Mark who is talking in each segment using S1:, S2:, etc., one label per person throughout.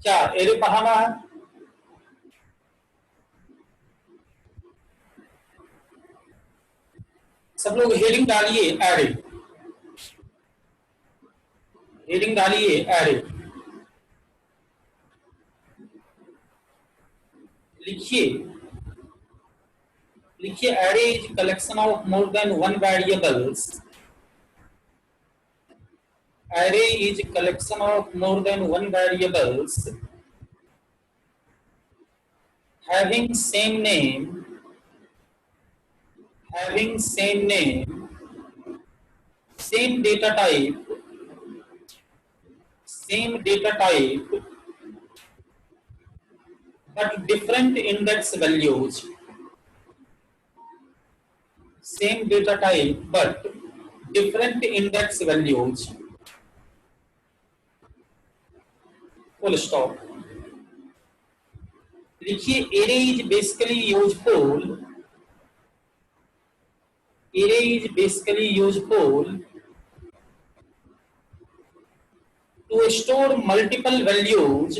S1: क्या एरे पढ़ाना है? सब लोग हेडिंग डालिए एरे, हेडिंग डालिए एरे, लिखिए लिखिए array is collection of more than one variables, array is collection of more than one variables having same name, same data type, but different index values, same data type but different index values, full stop. लिखिए array is basically useful to store multiple values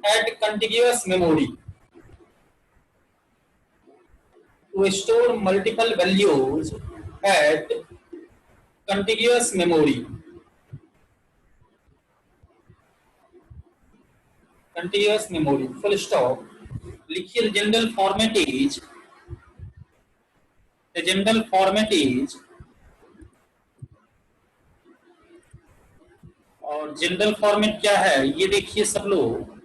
S1: at contiguous memory. To store multiple values at contiguous memory. Contiguous memory. Full stop. लिखिए general format is और general format क्या है ये देखिए सब लोग।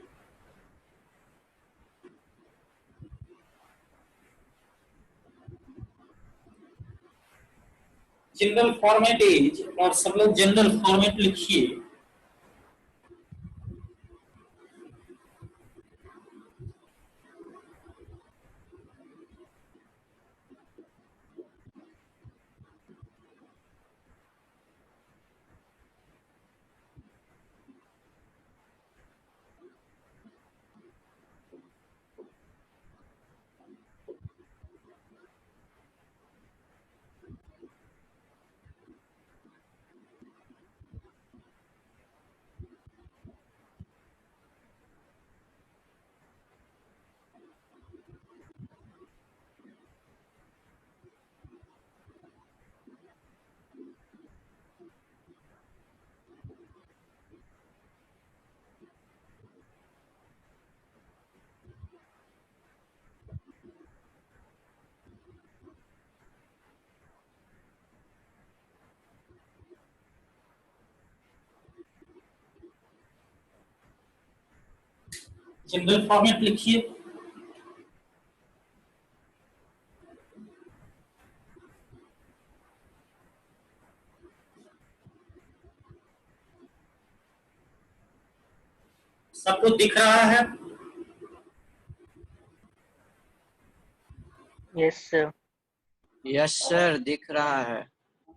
S1: General format is और सब लोग जनरल फॉर्मेट लिखिए। जनरल फॉर्मेट लिखिए। सबको दिख रहा है?
S2: Yes sir.
S3: यस सर, दिख रहा है।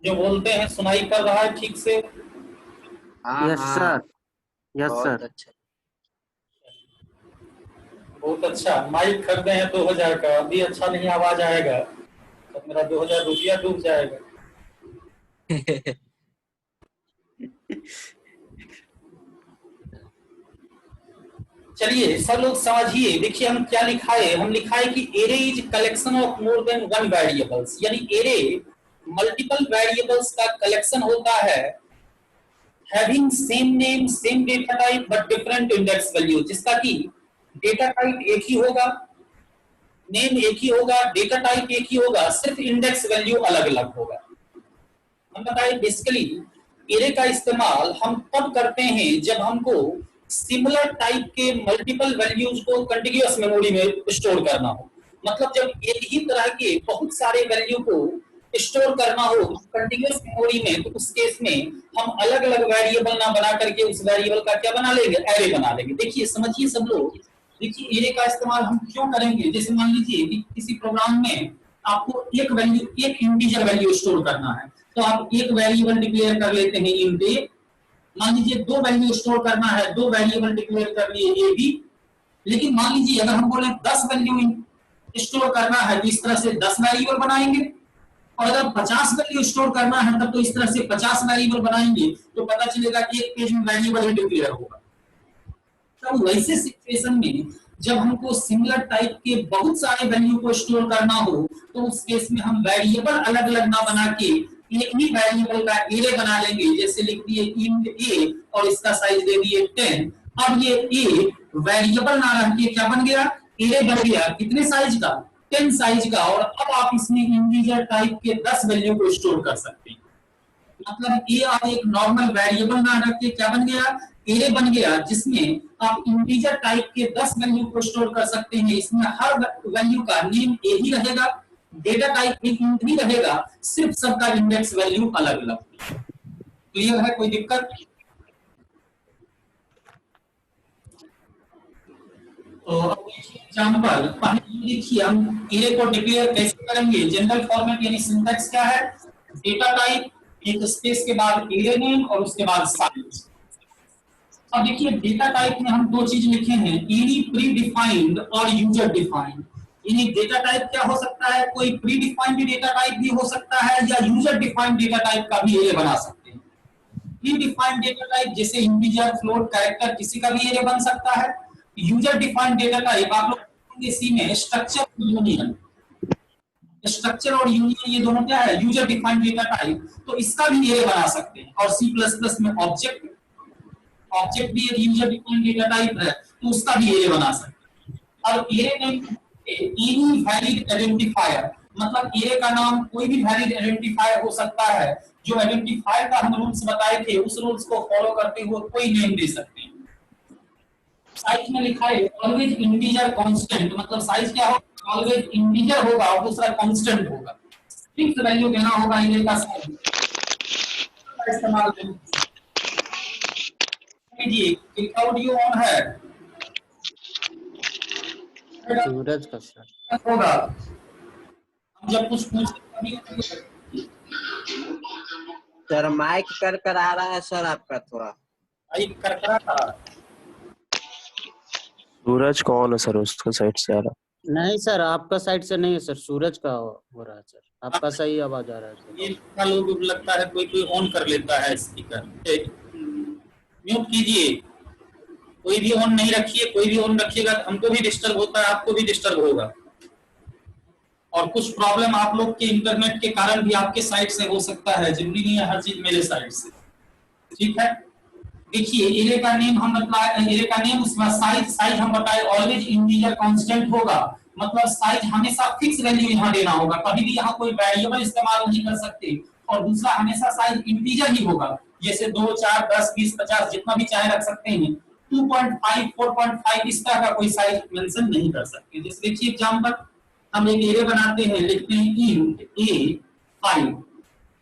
S1: जो बोलते हैं सुनाई कर रहा है ठीक से?
S3: यस सर,
S4: यस
S3: बहुत
S4: सर।
S3: अच्छा।
S1: बहुत अच्छा। माइक खरीदे हैं 2000 का, अभी अच्छा नहीं आवाज आएगा तो मेरा 2000 रुपया डूब जाएगा। चलिए सब लोग समझिए। देखिए हम क्या लिखा है, हम लिखा है कि array is collection of more than one variables, यानी एरे मल्टीपल वेरिएबल्स का कलेक्शन होता है having same name same data type but different index value, जिसका कि डेटा टाइप एक ही होगा, नेम एक ही होगा, डेटा टाइप एक ही होगा, सिर्फ इंडेक्स वैल्यू अलग अलग होगा। हम बताएं बेसिकली एरे का इस्तेमाल हम तब करते हैं जब हमको सिमिलर टाइप के मल्टीपल वैल्यूज को कंटिन्यूअस मेमोरी में स्टोर करना हो। मतलब जब एक ही तरह के बहुत सारे वैल्यू को स्टोर करना हो कंटिन्यूअस मेमोरी में, तो उस केस में हम अलग अलग वेरिएबल ना बना करके उस वेरिएबल का क्या बना लेंगे, एरे बना लेंगे। देखिए समझिए सब लोग। देखिए एरे का इस्तेमाल हम क्यों करेंगे, जैसे मान लीजिए कि किसी प्रोग्राम में आपको एक वैल्यू, एक इंटीजर वैल्यू स्टोर करना है, तो आप एक वेरिएबल डिक्लेयर कर लेते हैं इंट ए। मान लीजिए दो वैल्यू स्टोर करना है, दो वेरिएबल डिक्लेयर कर लिए ए बी। लेकिन मान लीजिए अगर हम बोले 10 वैल्यू स्टोर करना है, तो इस तरह से 10 वेरिएबल बनाएंगे। और अगर 50 वैल्यू स्टोर करना है तब तो इस तरह से 50 वेरिएबल बनाएंगे तो पता चलेगा कि एक पेज में वेरिएबल ही डिक्लेयर होगा। तो वैसे सिचुएशन में जब हमको सिमिलर टाइप के बहुत सारे वैल्यू को स्टोर करना हो तो उस केस में हम वेरिएबल अलग अलग ना बना के एक ही वेरिएबल का एरे बना लेंगे। जैसे लिख दिए इंट ए और इसका साइज दे दिए 10। अब ये ए वेरिएबल ना रह के क्या बन गया, एरे बन गया। कितने साइज का, 10 साइज का। और अब आप इसमें इंटीजर टाइप के 10 वैल्यू को स्टोर कर सकते हैं। मतलब ए आप एक नॉर्मल वेरिएबल ना रख के क्या बन गया, एरे बन गया, जिसमें आप इंटीजर टाइप के 10 वैल्यू को स्टोर कर सकते हैं। इसमें हर वैल्यू का नेम ए ही रहेगा, डेटा टाइप भी इंट ही रहेगा, सिर्फ सबका इंडेक्स वैल्यू अलग अलग। क्लियर है, कोई दिक्कत? तो एग्जांपल पहले देखिए हम एरे को डिक्लेयर कैसे करेंगे। जनरल फॉर्मेट यानी सिंटैक्स क्या है, डेटा टाइप, एक स्पेस के बाद एरे नेम और उसके बाद साइज। अब देखिए डेटा टाइप में हम दो चीज लिखे हैं, एनी प्री डिफाइंड और यूजर डिफाइंड। यानी डेटा टाइप क्या हो सकता है, कोई प्री डिफाइंड डेटा टाइप भी हो सकता है या यूजर डिफाइंड डेटा टाइप का भी एरे बना सकते हैं। प्री डिफाइंड डेटा टाइप जैसे इंटीजर, फ्लोट, कैरेक्टर, किसी का भी एरे बन सकता है। यूजर डिफाइंड डेटा टाइप आप लोग इसी में स्ट्रक्चर यूनियन, स्ट्रक्चर और यूनियन ये दोनों क्या है, यूजर डिफाइंड डेटा टाइप। तो इसका भी एरे बना सकते हैं। और C++ में ऑब्जेक्ट, ऑब्जेक्ट भी एक यूजर डिफाइंड डेटा टाइप है तो उसका भी एरे बना सकते हैं। और array name any valid identifier, मतलब एरे का नाम कोई भी वैलिड आइडेंटिफायर हो सकता है। जो आइडेंटिफायर का हम रूल्स बताए थे उस रूल्स को फॉलो करते हुए कोई नेम दे सकते हैं। साइज में लिखा है ऑलवेज इंटीजर कांस्टेंट, मतलब साइज क्या होगा, ऑलवेज इंटीजर होगा और दूसरा कांस्टेंट होगा। फिक्स वैल्यू देना होगा एरे का साइज का इस्तेमाल कीजिए। क्लिक ऑडियो ऑन है
S2: सूरज का सर
S1: होगा। हम जब कुछ पूछते
S3: सर माइक कर कर आ रहा है सर आपका थोड़ा।
S1: माइक कर कर था।
S4: सूरज कौन है सर, उसका साइड से आ रहा?
S2: नहीं सर, आपका साइड से नहीं है सर, सूरज का हो रहा है सर, आपका सही आवाज आ रहा है सर।
S1: ये लोग लगता है कोई कोई ऑन कर लेता है स्पीकर, म्यूट कीजिए। कोई भी ऑन नहीं रखिए, कोई भी ऑन रखिएगा तो हमको भी डिस्टर्ब होता है, आपको भी डिस्टर्ब होगा। और कुछ प्रॉब्लम आप लोग के इंटरनेट के कारण भी आपके साइड से हो सकता है, जरूरी नहीं है हर चीज मेरे साइड से। ठीक है, देखिए एरे का नेम हम बताए, एरे का नेम उसमें साइज, साइज हम बताए ऑलवेज इंटीजर कांस्टेंट होगा, मतलब साइज हमेशा फिक्स वैल्यू यहाँ देना होगा, कभी भी यहाँ कोई वेरिएबल इस्तेमाल नहीं कर सकते। और दूसरा हमेशा साइज इंटीजर ही होगा, जैसे 2, 4, 10, 20, 50 जितना भी चाहे रख सकते हैं। 2.5, 4.5 इस तरह का कोई साइज मेंशन नहीं कर सकते। जैसे देखिए एग्जांपल, हम एक एरे बनाते हैं, लिखते हैं इंट a5,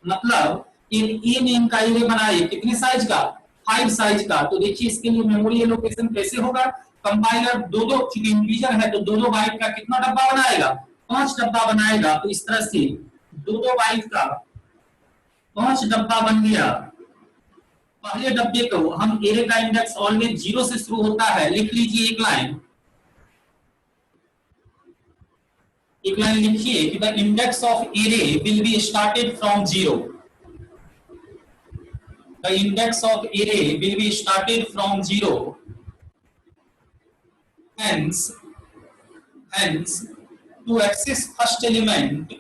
S1: मतलब एक ए नेम का एरे बनाए, कितने साइज का, 5 साइज का। तो देखिए इसके लिए मेमोरी एलोकेशन कैसे होगा, कंपाइलर दो चूंकि इंटीजर है तो 2 बाइट का कितना डब्बा बनाएगा, 5 डब्बा बनाएगा। तो इस तरह से 2 बाइट का 5 डब्बा बन गया। पहले डब्बे को हम एरे का इंडेक्स ऑलवेज 0 से शुरू होता है, लिख लीजिए एक लाइन, एक लाइन लिखिए कि the index of array will be started from 0। The index of array will be started from 0. Hence, to access first element,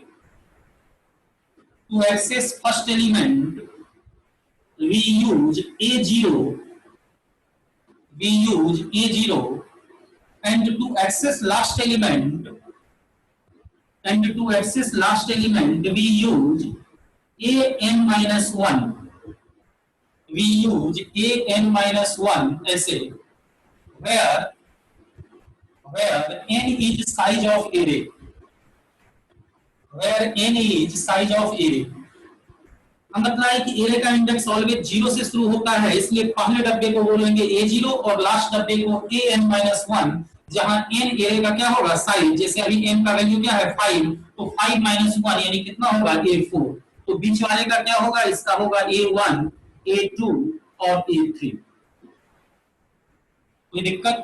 S1: we use A0, and to access last element, we use an-1. We use an-1 ऐसे, where n is size of array, हम बताए कि array का index always 0 से शुरू होता है, इसलिए पहले डब्बे को बोलेंगे A0 और लास्ट डब्बे को an-1, जहां n एरे का क्या होगा, साइज। जैसे अभी n का वैल्यू क्या है 5, तो 5 - 1 यानी कितना होगा, A4। तो बीच वाले का क्या होगा, इसका होगा A1, A2 और A3। कोई दिक्कत?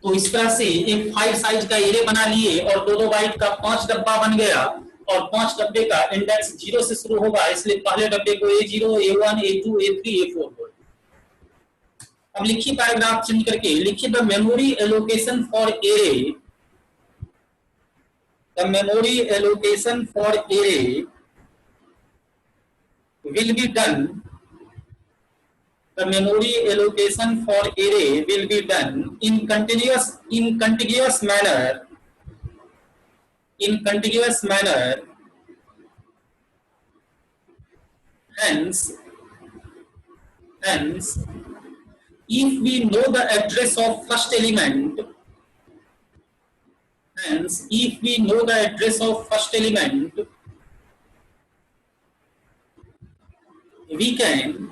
S1: तो इस तरह से एक 5 साइज का एरे बना लिए और 2 बाइट का 5 डब्बा बन गया। और 5 डब्बे का इंडेक्स 0 से शुरू होगा, इसलिए पहले डब्बे को A0, A1, A2, A3, A4 बोल। अब लिखिए पैराग्राफ चेंज करके, लिखिए the memory allocation for array, the memory allocation for array will be done, the memory allocation for array will be done in contiguous manner, hence if we know the address of first element, we can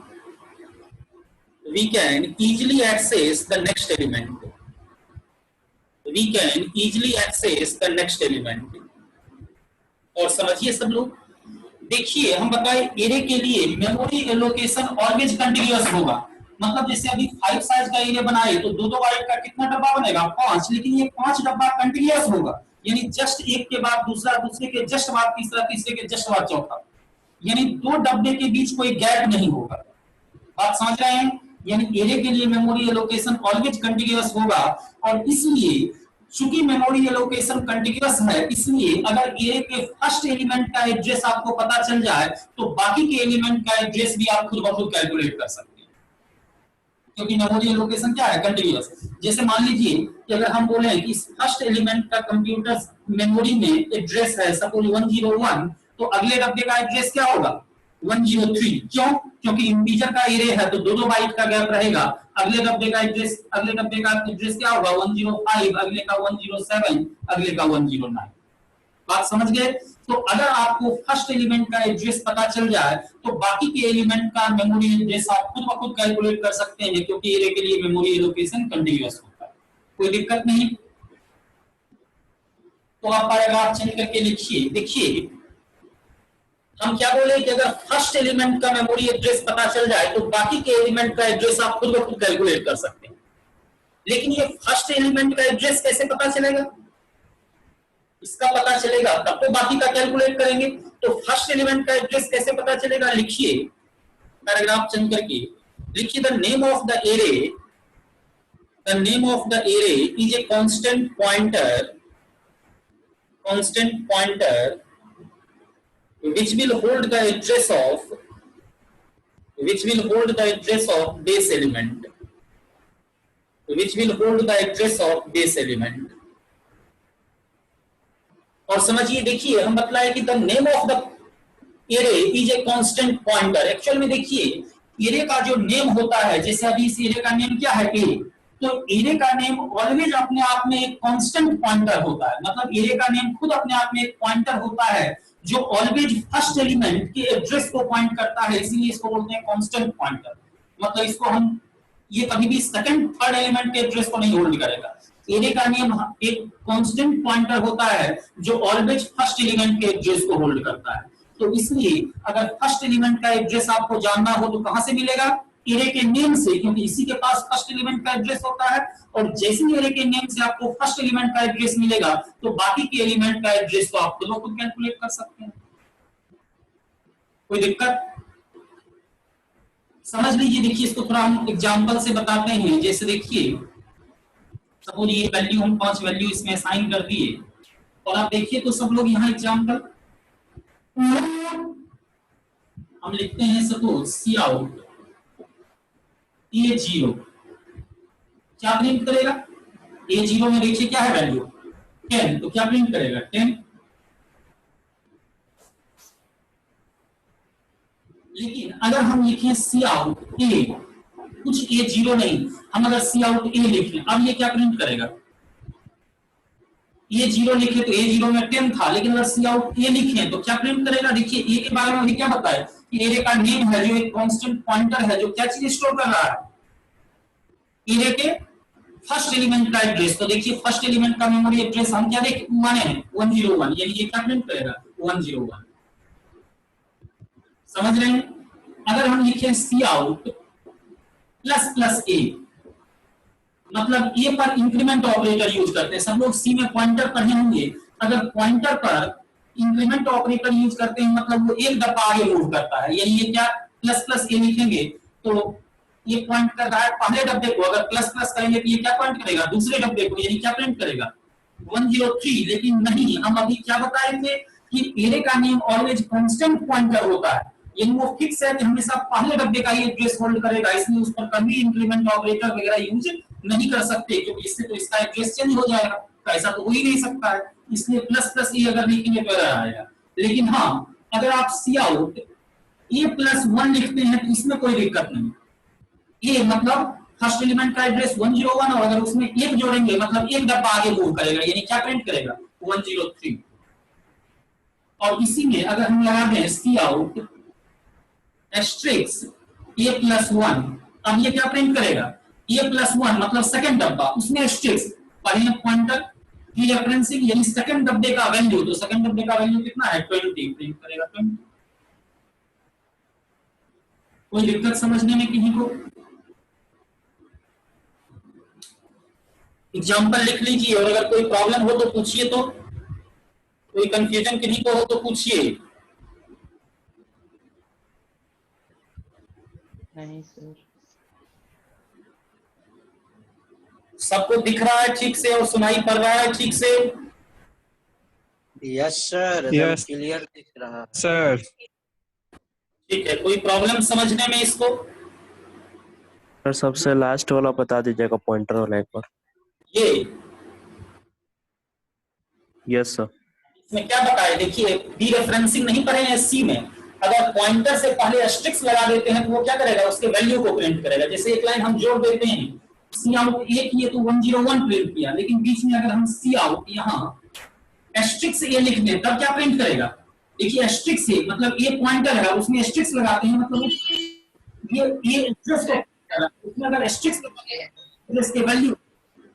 S1: easily access the next element. और समझिए सब लोग, देखिए हम बताए array के लिए memory allocation always continuous होगा। मतलब जैसे अभी 5 साइज का एरे बनाए तो 2-2 बाइट का कितना डब्बा बनेगा, 5, लेकिन ये 5 डब्बा कंटीन्यूअस होगा, यानी जस्ट एक के बाद दूसरा, दूसरे के जस्ट बाद तीसरा, तीसरे के जस्ट बाद चौथा, यानी 2 डब्बे के बीच कोई गैप नहीं होगा। बात समझ रहे हैं? यानी एरे के लिए मेमोरी एलोकेशन ऑलवेज कंटीन्यूअस होगा, और इसलिए चूंकि मेमोरी एलोकेशन कंटीन्यूअस है, इसलिए अगर एरे के फर्स्ट एलिमेंट का एड्रेस आपको पता चल जाए तो बाकी के एलिमेंट का एड्रेस भी आप खुद ब खुद कैलकुलेट कर सकते हैं, क्योंकि मेमोरी एलोकेशन क्या है, कंटीन्यूअस। जैसे मान लीजिए कि अगर हम बोले कि इस फर्स्ट एलिमेंट का कंप्यूटर मेमोरी में एड्रेस है सपोज 101, तो अगले डब्बे का एड्रेस क्या होगा, 103। क्यों? क्योंकि इंटीजर का एरे है तो 2-2 बाइट का गैप रहेगा। अगले डब्बे का एड्रेस क्या होगा, 105, अगले का 107, अगले का 109। बात समझ गए? तो अगर आपको फर्स्ट एलिमेंट का एड्रेस पता चल जाए तो बाकी के एलिमेंट का मेमोरी एड्रेस आप खुद ब खुद कैलकुलेट कर सकते हैं, क्योंकि एरे के लिए मेमोरी एलोकेशन कंटीन्यूअस होता है, कोई दिक्कत नहीं। तो आप पैराग्राफ चेंज करके लिखिए। देखिए हम क्या बोले कि अगर फर्स्ट एलिमेंट का मेमोरी एड्रेस पता चल जाए तो बाकी के एलिमेंट का एड्रेस आप खुद ब खुद कैलकुलेट कर सकते हैं, लेकिन ये फर्स्ट एलिमेंट का एड्रेस कैसे पता चलेगा, इसका पता चलेगा तब तो बाकी का कैलकुलेट करेंगे। तो फर्स्ट एलिमेंट का एड्रेस कैसे पता चलेगा, लिखिए पैराग्राफ चेंज करके, लिखिए the name of the array is a constant pointer which will hold the address of base element, और समझिए देखिए हम बतलाए कि the name of the array is a constant pointer. Actual में देखिए एरे का जो नेम होता है, जैसे अभी इस एरे का नेम क्या है, ए, तो एरे का नेम ऑलवेज अपने आप में एक कांस्टेंट पॉइंटर होता है। मतलब एरे का नेम खुद अपने आप में एक पॉइंटर होता है जो ऑलवेज फर्स्ट एलिमेंट के एड्रेस को पॉइंट करता है, इसीलिए इसको बोलते हैं कांस्टेंट पॉइंटर। मतलब इसको हम, ये कभी भी सेकंड थर्ड एलिमेंट के एड्रेस को नहीं होल्ड करेगा। एरे का नेम एक कांस्टेंट पॉइंटर होता है जो ऑलवेज फर्स्ट एलिमेंट के एड्रेस को होल्ड करता है। तो इसलिए अगर फर्स्ट एलिमेंट का एड्रेस आपको जानना हो तो कहां से मिलेगा, एरे के नेम से, क्योंकि इसी के पास फर्स्ट एलिमेंट का एड्रेस होता है, और जैसे ही एरे के नेम से आपको फर्स्ट एलिमेंट का एड्रेस मिलेगा तो बाकी के एलिमेंट का एड्रेस तो आप खुद कैलकुलेट कर सकते हैं, कोई दिक्कत? समझ लीजिए। देखिए इसको थोड़ा हम एग्जांपल से बताते हैं। जैसे देखिए सपोज ये वैल्यू, हम 5 वैल्यू इसमें असाइन कर दिए, और आप देखिए तो सब लोग यहाँ एग्जांपल हम लिखते हैं, सपोज सी आउट A0 क्या प्रिंट करेगा, A0 में देखिए क्या है वैल्यू 10, तो क्या प्रिंट करेगा 10। लेकिन अगर हम लिखें सी आउट A, कुछ A0 नहीं, हम अगर सी आउट A लिखें, अब ये क्या प्रिंट करेगा, A0 लिखे तो A0 में 10 था, लेकिन अगर सी आउट A लिखें तो क्या प्रिंट करेगा। देखिए A के बारे में क्या बताया कि एरे का नेम है जो एक कांस्टेंट पॉइंटर है जो क्या चीज स्टोर कर रहा है, एरे के फर्स्ट एलिमेंट का एड्रेस। तो देखिए फर्स्ट एलिमेंट का मेमोरी एड्रेस हम क्या देख माने हैं 101, यानी ये क्या प्रिंट करेगा 101। समझ रहे हैं? अगर हम लिखें सी आउट प्लस प्लस ए, मतलब ए पर इंक्रीमेंट ऑपरेटर यूज करते हैं। सब लोग सी में पॉइंटर पढ़े होंगे। अगर पॉइंटर पर इंक्रीमेंट ऑपरेटर यूज करते हैं, मतलब वो एक डब्बा आगे मूव करता है, यानी ये क्या प्लस प्लस ए लिखेंगे तो ये पॉइंट कर रहा है पहले डब्बे को, अगर प्लस प्लस करेंगे तो ये क्या पॉइंट करेगा दूसरे डब्बे को, यानी क्या प्रिंट करेगा 103। लेकिन नहीं, हम अभी क्या बताए थे कि एरे का नेम ऑलवेज कांस्टेंट पॉइंटर होता है, यानी वो फिक्स है कि हमेशा पहले डब्बे का ही एड्रेस होल्ड करेगा, इसलिए उस पर कभी इंक्रीमेंट ऑपरेटर वगैरह यूज नहीं कर सकते, क्योंकि इससे तो इसका एड्रेस चेंज हो जाएगा, तो ऐसा तो हो ही नहीं सकता है, इसलिए प्लस प्लस ए अगर लिखेंगे तो एरर आएगा। लेकिन हाँ, अगर आप सी आउट A+1 लिखते हैं तो इसमें कोई दिक्कत नहीं, ए मतलब फर्स्ट एलिमेंट का एड्रेस 101 और अगर उसमें एक जोड़ेंगे मतलब एक डब्बा आगे मूव करेगा, यानी क्या प्रिंट करेगा 103। और इसी में अगर हम लगा दें सी आउट एस्ट्रिक्स A+1, अब ये क्या प्रिंट करेगा A+1 मतलब सेकंड डब्बा, उसमें एस्ट्रिक्स पहले पॉइंटर की रेफरेंसिंग यानी सेकंड डब्बे का वैल्यू, तो सेकंड डब्बे का वैल्यू कितना है 20, प्रिंट करेगा 20। कोई दिक्कत समझने में किसी को? एग्जाम्पल लिख लीजिए और अगर कोई प्रॉब्लम हो तो पूछिए, तो कोई कंफ्यूजन किसी को हो तो पूछिए।
S5: नहीं सर।
S1: सबको दिख रहा है ठीक से और सुनाई पड़ रहा है ठीक से?
S3: Yes sir,
S6: Yes.
S3: क्लियर दिख रहा है
S6: सर।
S1: ठीक है, कोई प्रॉब्लम समझने में इसको?
S4: सर सबसे लास्ट वाला बता दीजिएगा पॉइंटर वाला एक बार।
S1: ये
S4: यस सर।
S1: इसमें क्या बताया, देखिए डी रेफरेंसिंग नहीं पढ़े हैं सी में, अगर पॉइंटर से पहले एस्ट्रिक्स लगा देते हैं तो वो क्या करेगा उसके वैल्यू को प्रिंट करेगा। जैसे एक लाइन हम जोड़ देते हैं सी आउट ए किए तो 101 प्रिंट किया, लेकिन बीच में अगर हम सी आउट यहाँ एस्ट्रिक्स ए लिख दें तब क्या प्रिंट करेगा। देखिए एस्ट्रिक्स ए मतलब ए पॉइंटर है उसमें एस्ट्रिक्स लगाते हैं, मतलब ये एड्रेस को, उसमें अगर एस्ट्रिक्स एड्रेस के वैल्यू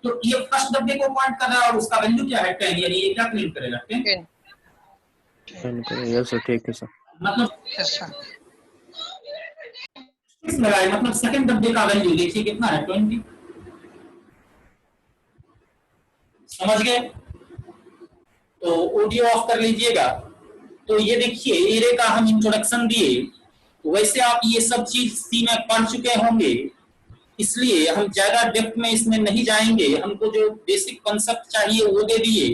S1: तो ये फर्स्ट डब्बे को पॉइंट कर रहा है और उसका वैल्यू क्या है 10, यानी ये क्या प्रिंट करेगा 10।
S4: यस सर, ठीक है सर।
S1: मतलब लगाए मतलब सेकंड डब्बे का वैल्यू देखिए कितना है 20। समझ गए? तो ऑडियो ऑफ कर लीजिएगा। तो ये देखिए एरे का हम इंट्रोडक्शन दिए, वैसे आप ये सब चीज सी में पढ़ चुके होंगे, इसलिए हम ज्यादा डेप्थ में इसमें नहीं जाएंगे, हमको जो बेसिक कॉन्सेप्ट चाहिए वो दे दिए।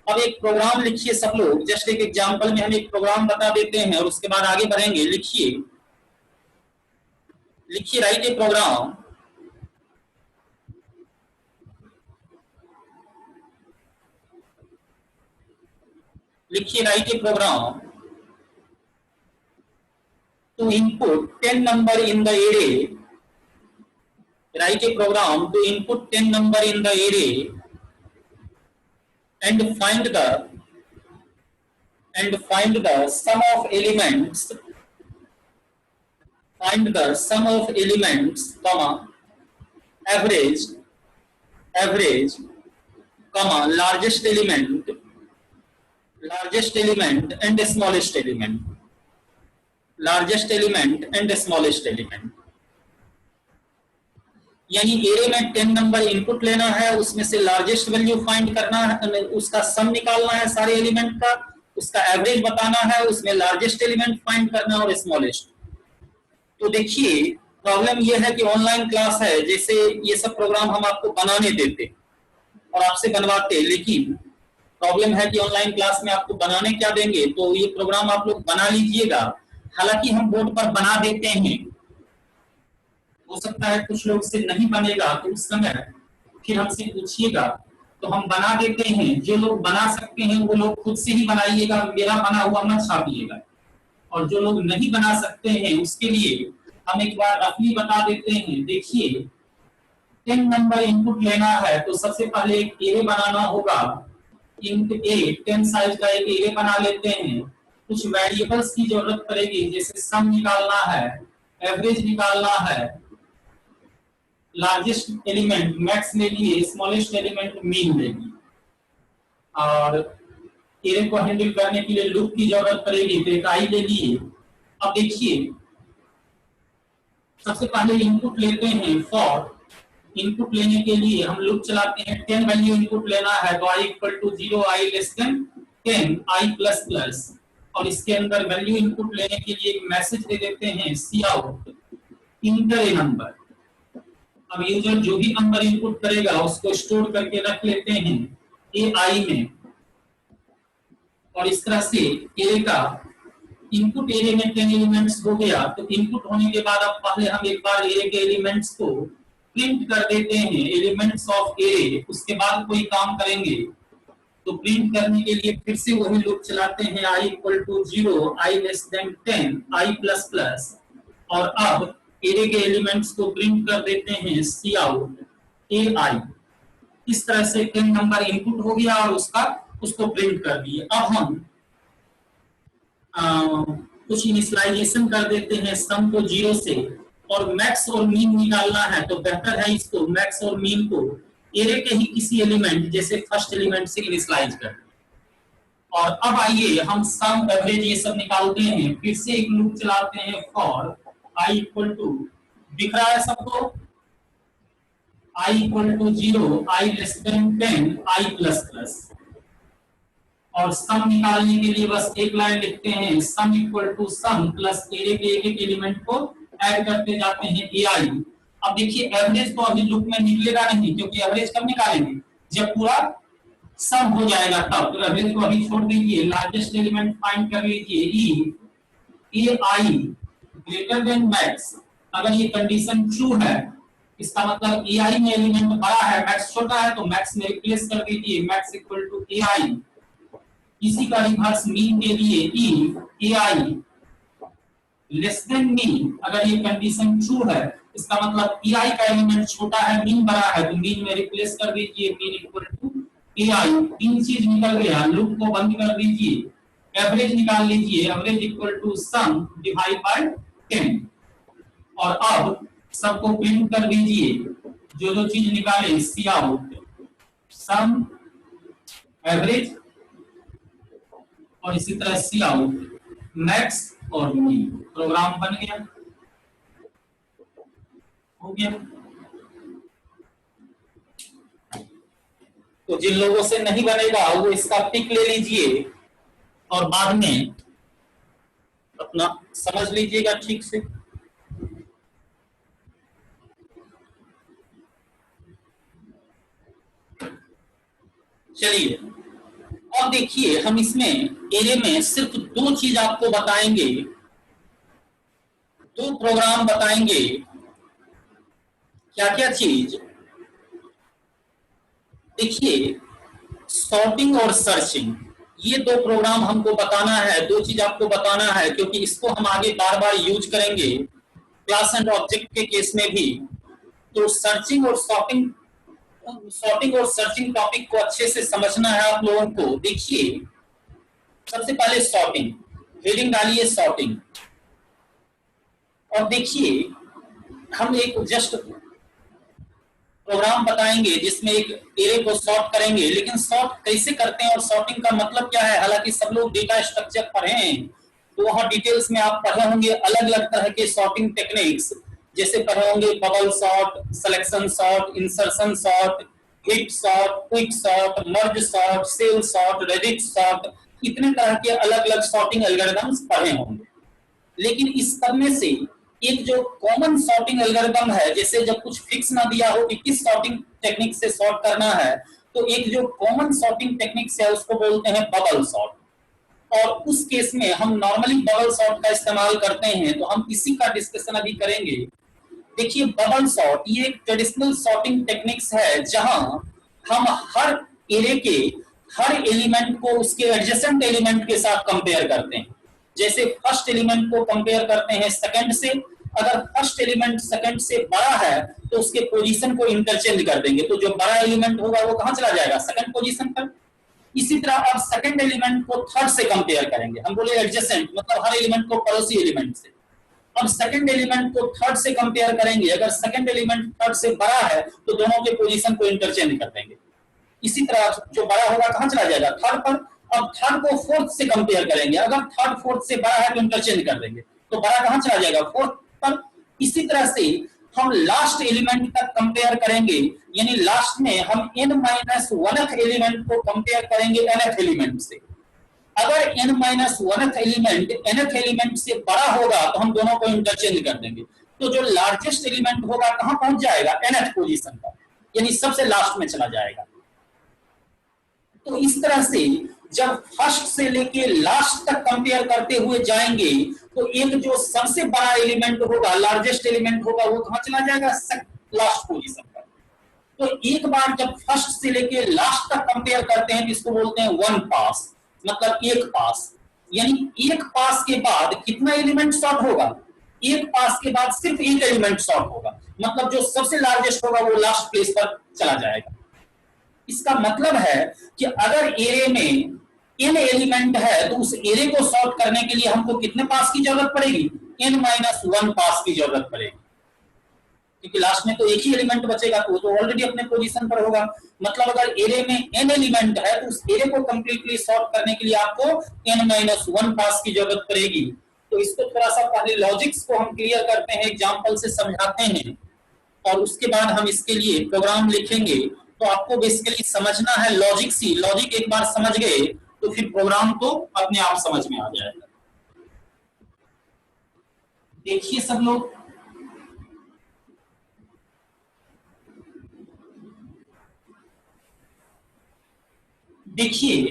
S1: अब एक प्रोग्राम लिखिए सब लोग, जस्ट एक एग्जांपल में हम एक प्रोग्राम बता देते हैं और उसके बाद आगे बढ़ेंगे। लिखिए राइट ए प्रोग्राम, लिखिए write a program to input 10 number in the array, write a program to input 10 number in the array and find the sum of elements, comma average, comma largest element and smallest element, यानी array में 10 number input लेना है, उसमें से largest value find करना है, उसका सम निकालना है सारे एलिमेंट का, उसका एवरेज बताना है, उसमें लार्जेस्ट एलिमेंट फाइंड करना और स्मॉलेस्ट। तो देखिए प्रॉब्लम यह है कि ऑनलाइन क्लास है, जैसे ये सब प्रोग्राम हम आपको बनाने देते और आपसे बनवाते, लेकिन प्रॉब्लम है कि ऑनलाइन क्लास में आपको बनाने क्या देंगे, तो ये प्रोग्राम आप लोग बना लीजिएगा। हालांकि हम बोर्ड पर बना देते हैं, हो सकता है कुछ लोग से नहीं बनेगा, तो उस समय फिर हमसे पूछिएगा, तो हम बना देते हैं। जो लोग बना सकते हैं वो लोग खुद से ही बनाइएगा, मेरा बना हुआ मत छापिएगा। और जो लोग नहीं बना सकते हैं उसके लिए हम एक बार रफली बता देते हैं। देखिए 10 नंबर इनपुट लेना है तो सबसे पहले एक एरे बनाना होगा, इंट ए 10 साइज का एक एरे बना लेते हैं। कुछ वेरिएबल्स की जरूरत पड़ेगी, जैसे सम निकालना है, एवरेज निकालना है, लार्जेस्ट एलिमेंट मैक्स ले लिए, स्मॉलेस्ट एलिमेंट मीन ले लिए, और एरे को हैंडल करने के लिए लूप की जरूरत पड़ेगी, तो एक आई ले लिए। अब देखिए सबसे पहले इनपुट लेते हैं, फॉर इनपुट लेने के लिए हम लूप चलाते हैं, 10 वैल्यू इनपुट लेना है तो i = 0, i <10 10 i plus plus, और इसके अंदर वैल्यू इनपुट लेने के लिए एक मैसेज दे देते हैं सी आउट इंटर ए नंबर। अब यूजर जो भी नंबर इनपुट करेगा उसको स्टोर करके रख लेते हैं ए आई में, और इस तरह से एरे का इनपुट एरे में 10 एलिमेंट्स हो गया। तो इनपुट होने के बाद अब पहले हम एक बार एरे के एलिमेंट्स को प्रिंट कर देते हैं, एलिमेंट्स ऑफ एरे, उसके बाद कोई काम करेंगे। तो प्रिंट करने के लिए फिर से वही लूप चलाते हैं i equal to 0, i less than 10, i plus plus, और अब एरे के एलिमेंट्स को प्रिंट कर देते हैं सी आउट ए आई। इस तरह से 10 नंबर इनपुट हो गया और उसको प्रिंट कर दिए। अब हम कुछ इनिशियलाइजेशन कर देते हैं सम को 0 से, और मैक्स और मीन निकालना है तो बेहतर है इसको मैक्स और मीन को एरे के ही किसी एलिमेंट जैसे फर्स्ट एलिमेंट से इनिशियलाइज कर। और अब आइए हम सम एवरेज ये सब निकालते हैं। फिर से एक लूप चलाते हैं फॉर i इक्वल टू, दिख रहा है सबको, i equal to 0, i less than 10, i plus plus, और सम निकालने के लिए बस एक लाइन लिखते हैं sum equal to sum plus array के एक एलिमेंट को ऐड करते जाते हैं ए आई। अब देखिए एवरेज तो अभी लूप में निकलेगा नहीं, क्योंकि एवरेज कब निकालेंगे जब पूरा सम हो जाएगा तब। तो एवरेज को अभी छोड़ दीजिए, लार्जेस्ट एलिमेंट फाइंड कर लीजिए ई ए आई ग्रेटर देन मैक्स। अगर ये कंडीशन ट्रू है इसका मतलब ए आई में एलिमेंट बड़ा है मैक्स छोटा है, तो मैक्स में रिप्लेस कर दीजिए मैक्स इक्वल टू ए आई। इसी का रिवर्स मीन के लिए ई ए आई लेस देन मीन, अगर ये कंडीशन ट्रू है इसका मतलब ए आई का एलिमेंट छोटा है मीन बड़ा है, तो मीन में रिप्लेस कर दीजिए मीन इक्वल टू ए आई। तीन चीज निकल गया, लूप को बंद कर दीजिए, एवरेज निकाल लीजिए, average equal to sum divide by 10, और अब सबको प्रिंट कर दीजिए जो जो चीज निकाले सी आउट सम एवरेज, और इसी तरह सी आउट मैक्स और मीन। प्रोग्राम बन गया, हो गया। तो जिन लोगों से नहीं बनेगा वो इसका पिक ले लीजिए और बाद में अपना समझ लीजिएगा ठीक से। चलिए अब देखिए हम इसमें एरे में सिर्फ दो चीज आपको बताएंगे, दो प्रोग्राम बताएंगे। क्या क्या चीज? देखिए सॉर्टिंग और सर्चिंग, ये दो प्रोग्राम हमको बताना है, दो चीज आपको बताना है, क्योंकि इसको हम आगे बार बार यूज करेंगे क्लास एंड ऑब्जेक्ट के केस में भी। तो सर्चिंग और सर्चिंग टॉपिक को अच्छे से समझना है आप लोगों को। देखिए सबसे पहले सॉर्टिंग, हेडिंग डालिए सॉर्टिंग, और देखिए हम एक जस्ट प्रोग्राम बताएंगे जिसमें एक एरे को सॉर्ट करेंगे। लेकिन सॉर्ट कैसे करते हैं और सॉर्टिंग का मतलब क्या है, हालांकि सब लोग डेटा स्ट्रक्चर पढ़े हैं तो वहां डिटेल्स में आप पढ़े होंगे अलग अलग तरह के सॉर्टिंग टेक्निक्स, जैसे पढ़े होंगे bubble sort, selection sort, insertion sort, heap sort, quick sort, merge sort, shell sort, radix sort, इतने तरह के अलग अलग सॉर्टिंग एल्गोरिथम्स पढ़े होंगे। लेकिन इस सब में से एक जो कॉमन सॉर्टिंग एल्गोरिथम है, जैसे जब कुछ फिक्स ना दिया हो कि किस सॉर्टिंग टेक्निक से सॉर्ट करना है, तो एक जो कॉमन सॉर्टिंग टेक्निक है उसको बोलते हैं बबल सॉर्ट। और उस केस में हम नॉर्मली बबल सॉर्ट का इस्तेमाल करते हैं, तो हम इसी का डिस्कशन अभी करेंगे। देखिए बबल सॉर्ट ये एक ट्रेडिशनल सॉर्टिंग टेक्निक्स है जहां हम हर एरे के हर एलिमेंट को उसके एडजेसेंट एलिमेंट के साथ कंपेयर करते हैं। जैसे फर्स्ट एलिमेंट को कंपेयर करते हैं सेकंड से, अगर फर्स्ट एलिमेंट सेकंड से बड़ा है तो उसके पोजीशन को इंटरचेंज कर देंगे, तो जो बड़ा एलिमेंट होगा वो कहां चला जाएगा, सेकंड पोजीशन पर। इसी तरह अब सेकंड एलिमेंट को थर्ड से कंपेयर करेंगे, हम बोले एडजेसेंट मतलब हर एलिमेंट को पड़ोसी एलिमेंट से। अब सेकंड एलिमेंट को थर्ड से कंपेयर करेंगे, अगर सेकंड एलिमेंट थर्ड से बड़ा है तो दोनों के पोजीशन को इंटरचेंज कर देंगे। इसी तरह जो बड़ा होगा कहां चला जाएगा, थर्ड पर। अब थर्ड को फोर्थ से कंपेयर करेंगे, अगर थर्ड फोर्थ से बड़ा है तो इंटरचेंज कर देंगे, तो बड़ा कहां चला जाएगा, फोर्थ पर। इसी तरह से हम लास्ट एलिमेंट तक कंपेयर करेंगे, यानी लास्ट में हम n-1th एलिमेंट को कंपेयर करेंगे nth एलिमेंट से। अगर n minus one element nth element से बड़ा होगा तो हम दोनों को इंटरचेंज कर देंगे। तो जो लार्जेस्ट एलिमेंट होगा कहां पहुंच जाएगा, nth पोजीशन पर, यानी सबसे लास्ट में चला जाएगा। तो इस तरह से जब फर्स्ट से लेके लास्ट तक कंपेयर करते हुए जाएंगे तो एक जो सबसे बड़ा एलिमेंट होगा, लार्जेस्ट एलिमेंट होगा, वो कहां चला जाएगा, लास्ट पोजीशन पर। तो एक बार जब फर्स्ट से लेके लास्ट तक कंपेयर करते हैं, इसको बोलते हैं वन पास, मतलब एक पास। यानी एक पास के बाद कितना एलिमेंट सॉर्ट होगा, एक पास के बाद सिर्फ एक एलिमेंट सॉर्ट होगा, मतलब जो सबसे लार्जेस्ट होगा वो लास्ट प्लेस पर चला जाएगा। इसका मतलब है कि अगर एरे में n एलिमेंट है तो उस एरे को सॉर्ट करने के लिए हमको कितने पास की जरूरत पड़ेगी, n माइनस वन पास की जरूरत पड़ेगी, क्योंकि लास्ट में तो एक ही एलिमेंट बचेगा तो वो तो ऑलरेडी अपने पोजीशन पर होगा। मतलब अगर एरे में n एलिमेंट है तो उस एरे को कंप्लीटली सॉर्ट करने के लिए आपको n माइनस वन पास की जरूरत पड़ेगी। तो इसको थोड़ा सा पहले लॉजिक्स को हम क्लियर करते हैं, एग्जांपल से समझाते हैं, और उसके बाद हम इसके लिए प्रोग्राम लिखेंगे। तो आपको बेसिकली समझना है लॉजिक्स ही, लॉजिक एक बार समझ गए तो फिर प्रोग्राम तो अपने आप समझ में आ जाएगा। देखिए सब लोग, देखिए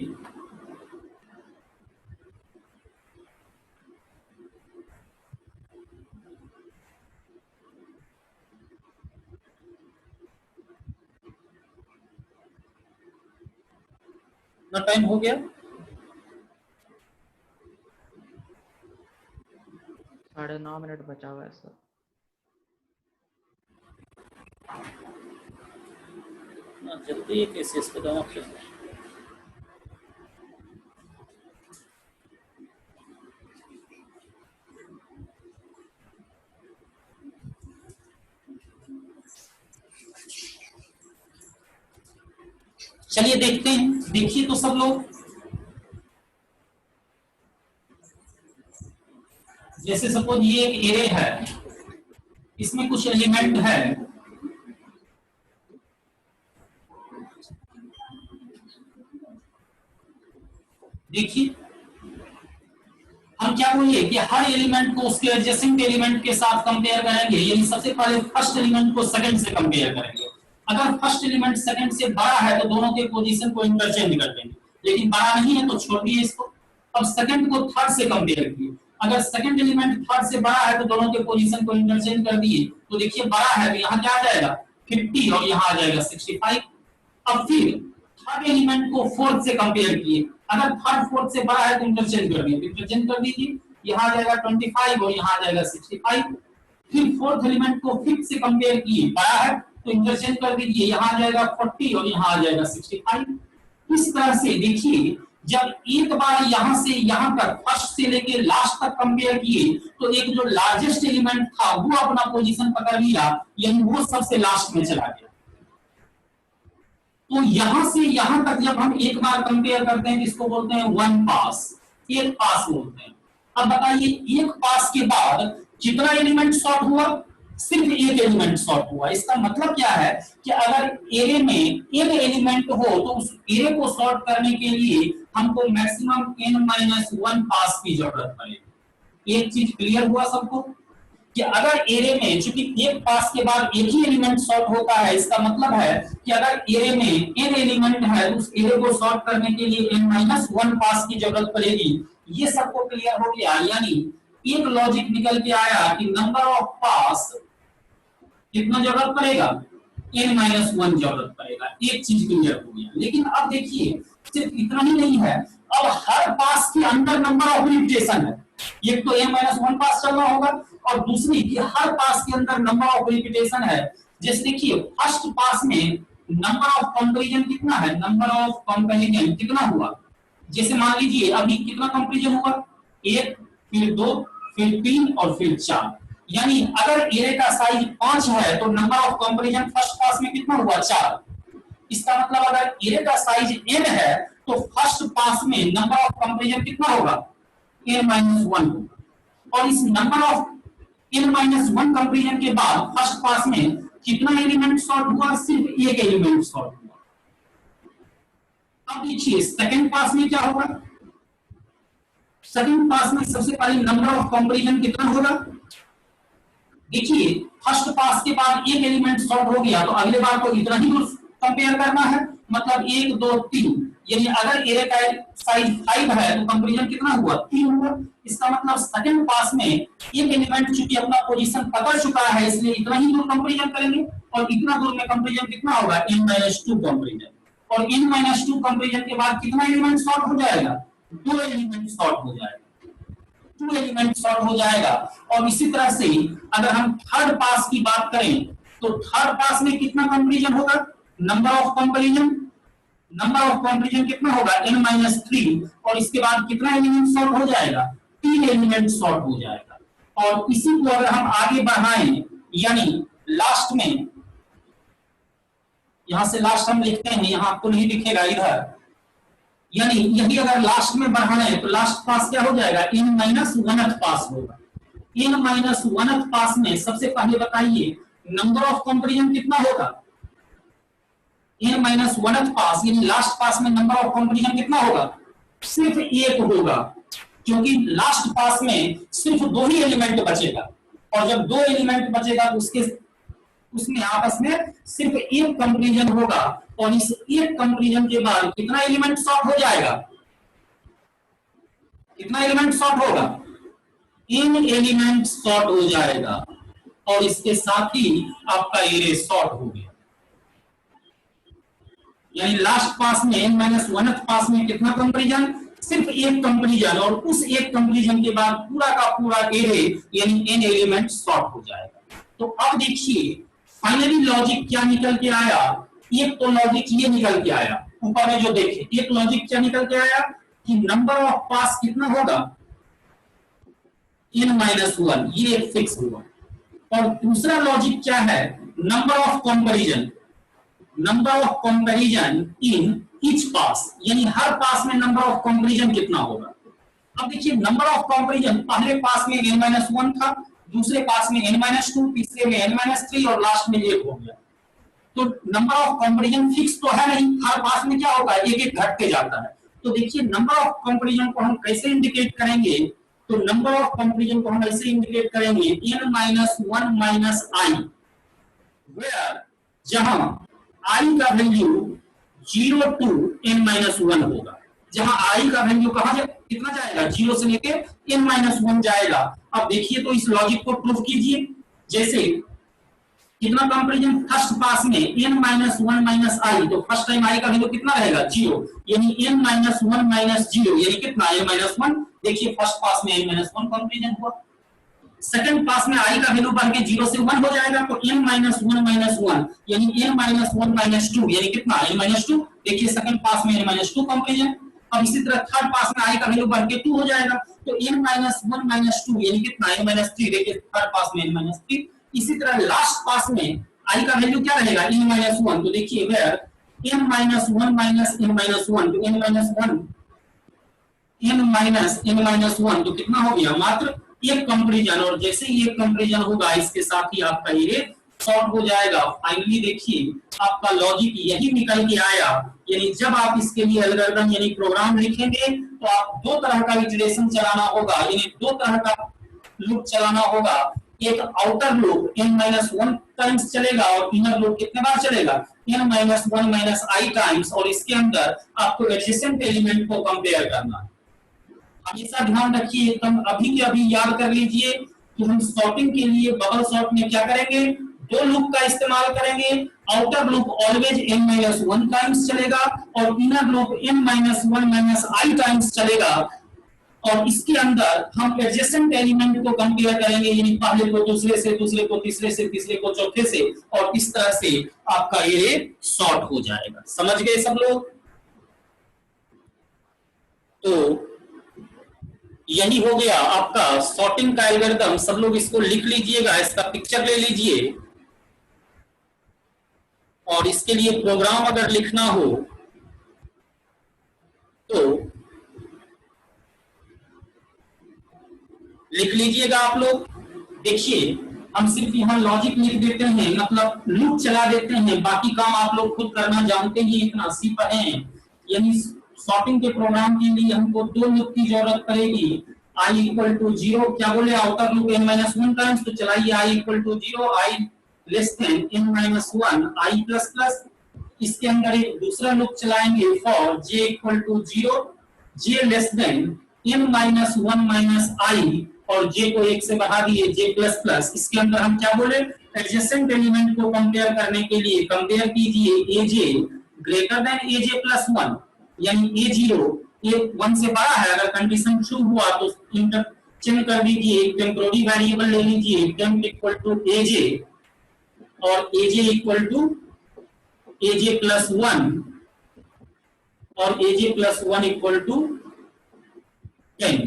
S1: ना, टाइम हो गया,
S5: 9.5 मिनट बचा हुआ है सर।
S1: जल्दी कैसे इसको जमा कर। चलिए देखते हैं, देखिए तो सब लोग, जैसे सपोज ये एक एरे है, इसमें कुछ एलिमेंट है, देखिए हम क्या बोलिए कि हर एलिमेंट को उसके एडजेसेंट एलिमेंट के साथ कंपेयर करेंगे, यानी सबसे पहले फर्स्ट एलिमेंट को सेकंड से कंपेयर करेंगे। अगर फर्स्ट एलिमेंट सेकंड से बड़ा है तो दोनों के पोजीशन को इंटरचेंज कर देंगे, लेकिन बड़ा नहीं है तो छोड़ दिए इसको। अब सेकंड को थर्ड से कंपेयर किए, अगर सेकंड एलिमेंट थर्ड से बड़ा है तो दोनों के पोजीशन को इंटरचेंज कर दिए, तो देखिए बड़ा है तो यहाँ क्या आ जाएगा 50 और यहाँ आ जाएगा 65। अब फिर थर्ड एलिमेंट को फोर्थ से कंपेयर किए, अगर थर्ड फोर्थ से बड़ा है तो इंटरचेंज कर दिए, इंटरचेंज कर दीजिए, यहाँ आ जाएगा 25 और यहाँ आ जाएगा 65। फिर फोर्थ एलिमेंट को फिफ्थ से कंपेयर किए, बड़ा है तो इंटरचेंज कर दीजिए, यहाँ आ जाएगा 40 और यहाँ आ जाएगा 65। इस तरह से देखिए जब एक बार यहां से यहां तक फर्स्ट से लेके लास्ट तक कंपेयर किए तो एक जो लार्जेस्ट एलिमेंट था वो अपना पोजीशन पकड़ लिया, यानी वो सबसे लास्ट में चला गया। तो यहां से यहां तक जब हम एक बार कंपेयर करते हैं इसको बोलते हैं वन पास, एक पास बोलते हैं। अब बताइए एक पास के बाद कितना एलिमेंट सॉर्ट हुआ, सिर्फ एक एलिमेंट सॉर्ट हुआ। इसका मतलब क्या है कि अगर एरे में n एलिमेंट हो तो उस एरे को सॉर्ट करने के लिए हमको मैक्सिमम n-1 पास की जरूरत पड़ेगी। एक चीज क्लियर हुआ सबको कि अगर एरे में, चूंकि एक पास के बाद एक ही एलिमेंट सॉर्ट होता है, इसका मतलब है कि अगर एरे में n एलिमेंट है तो उस एरे को सॉर्ट करने के लिए n-1 पास की जरूरत पड़ेगी। ये सबको क्लियर हो गया, यानी एक लॉजिक निकल के आया कि नंबर ऑफ पास कितना जरूरत पड़ेगा, n-1 जरूरत पड़ेगा। एक चीज क्लियर हो गया। लेकिन अब देखिए सिर्फ इतना ही नहीं है, अब हर पास के अंदर नंबर ऑफ रिपीटेशन है। एक तो n-1 पास चलना होगा और दूसरी कि हर पास के अंदर नंबर ऑफ रिपीटेशन है। जैसे देखिए फर्स्ट पास में नंबर ऑफ कंपैरिजन कितना है, नंबर ऑफ कंपैरिजन कितना हुआ, जैसे मान लीजिए अभी कितना कंपैरिजन हुआ, 1 फिर 2 फिर 3 और फिर 4, यानी अगर एरे का साइज 5 है तो number of comparison first pass में कितना हुआ, 4। इसका मतलब अगर एरे का साइज n है तो फर्स्ट पास में नंबर ऑफ कंपैरिजन कितना होगा, n-1। और इस नंबर ऑफ n-1 कंपैरिजन के बाद फर्स्ट पास में कितना एलिमेंट सॉर्ट हुआ, सिर्फ एक एलिमेंट सॉर्ट हुआ। अब देखिए सेकंड पास में क्या होगा, सेकंड पास में सबसे पहले नंबर ऑफ कंपैरिजन कितना होगा? देखिए फर्स्ट पास के बाद एक एलिमेंट सॉर्ट हो गया तो अगले बार को इतना ही कंपेयर करना है, मतलब 1 2 3, यानी अगर एरे का साइज 5 है तो कंपैरिजन कितना हुआ? 3 हुआ। इसका मतलब सेकंड पास में एक एलिमेंट चूंकि अपना पोजीशन पकड़ चुका है इसलिए इतना ही दूर कंपैरिजन करेंगे, और इतना दूर में कंपैरिजन कितना होगा? n-2 कंपैरिजन, और n-2 कंपैरिजन के बाद कितना एलिमेंट सॉर्ट हो जाएगा? 2 एलिमेंट सॉर्ट हो जाएगा, 2 एलिमेंट सॉर्ट हो जाएगा। और इसी तरह से अगर हम थर्ड पास की बात करें तो थर्ड पास में कितना कंपैरिजन होगा? नंबर ऑफ कंपैरिजन कितना होगा? n-3, और इसके बाद कितना एलिमेंट सॉर्ट हो जाएगा? 3 एलिमेंट सॉर्ट हो जाएगा। और इसी को अगर हम आगे बढ़ाएं, यानी लास्ट में, यहां से लास्ट हम लिखते हैं, यहां आपको नहीं दिखेगा इधर, यानी यही अगर लास्ट में बढ़ाना है तो लास्ट पास क्या हो जाएगा? n-1th पास होगा। n-1th पास में सबसे पहले बताइए नंबर ऑफ कंपैरिजन कितना होगा? n-1th पास यानी लास्ट पास में नंबर ऑफ कंपैरिजन कितना होगा? सिर्फ 1 होगा, क्योंकि लास्ट पास में सिर्फ 2 ही एलिमेंट बचेगा, और जब 2 एलिमेंट बचेगा तो उसमें आपस में सिर्फ 1 कंपैरिजन होगा, और इस 1 कंपैरिजन के बाद कितना एलिमेंट सॉर्ट हो जाएगा? कितना एलिमेंट सॉर्ट होगा? n एलिमेंट सॉर्ट हो जाएगा, और इसके साथ ही आपका एरे सॉर्ट हो गया। यानी लास्ट पास में n-1th पास में कितना कंपैरिजन? सिर्फ 1 कंपैरिजन, और उस 1 कंपैरिजन के बाद पूरा का पूरा एरे यानी n एलिमेंट सॉर्ट हो जाएगा। तो अब देखिए फाइनली लॉजिक क्या निकल के आया? एक तो लॉजिक ये निकल के आया, ऊपर में जो देखे, एक लॉजिक क्या निकल के आया कि नंबर ऑफ पास कितना होगा? n-1, ये एक फिक्स हुआ। और दूसरा लॉजिक क्या है? Number of comparison in each pass, यानी हर पास में नंबर ऑफ कंपैरिजन कितना होगा? अब देखिए नंबर ऑफ कंपैरिजन पहले पास में n-1 था, दूसरे पास में n-2, तीसरे में n-3, और लास्ट में 1 हो गया। तो नंबर ऑफ कंपैरिजन फिक्स तो है नहीं, हर पास में क्या होगा? एक घटते जाता है। तो देखिए नंबर ऑफ कंपैरिजन को हम कैसे इंडिकेट करेंगे? तो नंबर ऑफ कंपैरिजन को हम ऐसे इंडिकेट करेंगे n-1 - i, वेयर जहां i का वैल्यू 0 to n-1 होगा, जहां i का वैल्यू कितना जाएगा? 0 से लेके n-1 जाएगा। अब देखिए तो इस लॉजिक को प्रूव कीजिए। जैसे कितना कंपैरिजन फर्स्ट पास में n-1 - i, तो फर्स्ट टाइम i का वैल्यू कितना रहेगा? 0, यानी n-1 - 0 यानी कितना? n-1। देखिए फर्स्ट पास में n-1 कंपैरिजन हुआ, सेकंड पास में i का वैल्यू बढ़ के 0 से 1 हो जाएगा, तो n-1 यानी n-1 - 2 यानी कितना? n-2। देखिए सेकंड पास में n-2 कंपैरिजन। अब इसी तरह थर्ड पास में i का वैल्यू बढ़ के 2 हो जाएगा, तो n-1 - 2 यानी कितना? n-3। देखिए थर्ड पास में n-3। इसी तरह लास्ट पास में i का वैल्यू क्या रहेगा? n-1। तो देखिए वेयर n-1 - n-1, तो n-1 तो कितना हो गया? मात्र 1 कंपैरिजन, और जैसे ही 1 कंपैरिजन होगा इसके साथ ही आपका एरे सॉर्ट हो जाएगा। फाइनली देखिए आपका लॉजिक यही निकल के आया, यानी जब आप इसके लिए एल्गोरिथम यानी प्रोग्राम लिखेंगे तो आप 2 तरह का इटरेशन चलाना होगा, यानी 2 तरह का लूप चलाना होगा। एक आउटर लूप n-1 टाइम्स चलेगा, और इनर लूप कितने बार चलेगा? n-1 - i टाइम्स, और इसके अंदर आपको एडजेसेंट एलिमेंट को कंपेयर करना है। हमेशा ध्यान रखिए, एकदम अभी के अभी याद कर लीजिए कि हम सॉर्टिंग के लिए बबल सॉर्ट में क्या करेंगे? 2 लूप का इस्तेमाल करेंगे। Outer loop always n-1 times चलेगा, और inner loop n-1 - i times चलेगा, और इसके अंदर हम एडजेसेंट एलिमेंट को कंपेयर करेंगे, यानी पहले को दूसरे से, दूसरे को तीसरे से, तीसरे को चौथे से, और इस तरह से आपका एरे सॉर्ट हो जाएगा। समझ गए सब लोग? तो यही हो गया आपका सॉर्टिंग का एल्गोरिथम। सब लोग इसको लिख लीजिएगा, इसका पिक्चर ले लीजिए, और इसके लिए प्रोग्राम अगर लिखना हो तो लिख लीजिएगा आप लोग। देखिए हम सिर्फ यहाँ लॉजिक लिख देते हैं, मतलब लूप चला देते हैं, बाकी काम आप लोग खुद करना जानते ही, इतना सी पर हैं, यानी सॉर्टिंग के प्रोग्राम के लिए हमको दो लूप की जरूरत पड़ेगी। i इक्वल टू 0 क्या बोले, आउटर लूप n-1 टाइम्स, तो चलाइए i equal to 0, i less than n-1 i plus plus. इसके अंदर एक दूसरा लूप चलाएंगे for j equal to 0, j less than n-1 minus i, और j को 1 से बढ़ा दिए j प्लस प्लस। इसके अंदर हम क्या बोले, एडजेसेंट एलिमेंट को कंपेयर करने के लिए कंपेयर कीजिए aj greater than aj plus 1, यानी a0 ये 1 से बड़ा है, अगर कंडीशन ट्रू हुआ तो इंटरचेंज कर दीजिए, एक टेम्पोररी वेरिएबल ले लीजिए temp इक्वल टू aj, और aj equal to aj plus 1, और aj plus 1 equal to 10।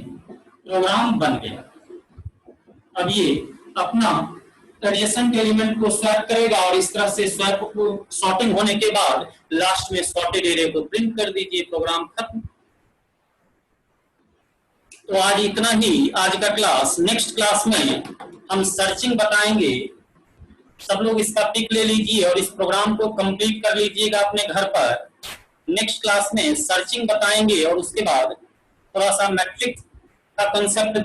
S1: Program बन गया। अब ये अपना एडजेसेंट एलिमेंट को स्वैप करेगा, और इस तरह से स्वैप को सॉर्टिंग होने के बाद लास्ट में सॉर्टेड एरे को प्रिंट कर दीजिए, प्रोग्राम खत्म। तो आज इतना ही, आज का क्लास। नेक्स्ट क्लास में हम सर्चिंग बताएंगे। सब लोग इसका पिक ले लीजिए और इस प्रोग्राम को कंप्लीट कर लीजिएगा अपने घर पर। नेक्स्ट क्लास में सर्चिंग बताएंगे और उसके बाद थोड़ा सा मैट्रिक्स का कंसेप्ट